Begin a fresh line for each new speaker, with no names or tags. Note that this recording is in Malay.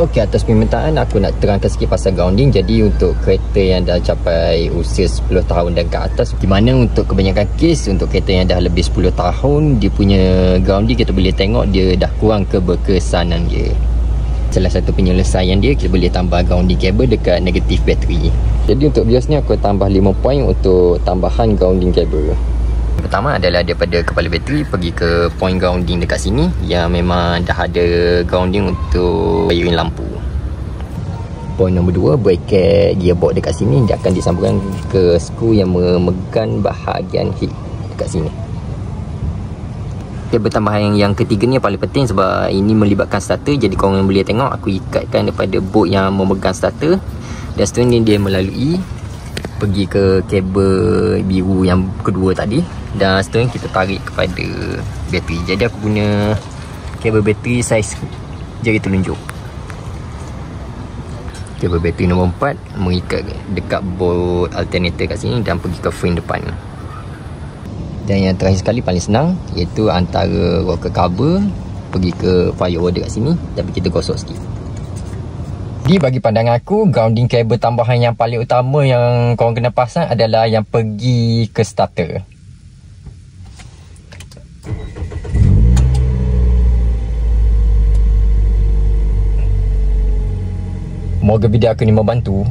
Okey, atas permintaan aku nak terangkan sikit pasal grounding. Jadi untuk kereta yang dah capai usia 10 tahun dan ke atas, di mana untuk kebanyakan kes untuk kereta yang dah lebih 10 tahun, dia punya grounding kita boleh tengok dia dah kurang keberkesanan dia. Salah satu penyelesaian dia, kita boleh tambah grounding kabel dekat negatif bateri. Jadi untuk bios ni aku tambah 5 poin untuk tambahan grounding kabel. Pertama adalah daripada kepala bateri pergi ke point grounding dekat sini yang memang dah ada grounding untuk wiring lampu. Point nombor 2, bracket gearbox dekat sini dia akan disambungkan ke skru yang memegang bahagian head dekat sini. Kabel tambahan yang ketiga ni yang paling penting sebab ini melibatkan starter. Jadi korang boleh tengok aku ikatkan daripada bolt yang memegang starter, dan seterusnya dia melalui pergi ke kabel biru yang kedua tadi, dan seterusnya kita tarik kepada bateri. Jadi aku guna kabel bateri saiz jari telunjuk. Kabel bateri nombor 4 mengikat dekat bolt alternator kat sini dan pergi ke frame depan. Dan yang terakhir sekali paling senang, iaitu antara rocker cover pergi ke firewall dekat sini dan kita gosok sikit. Jadi bagi pandangan aku, grounding kabel tambahan yang paling utama yang korang kena pasang adalah yang pergi ke starter. Moga video aku ni membantu.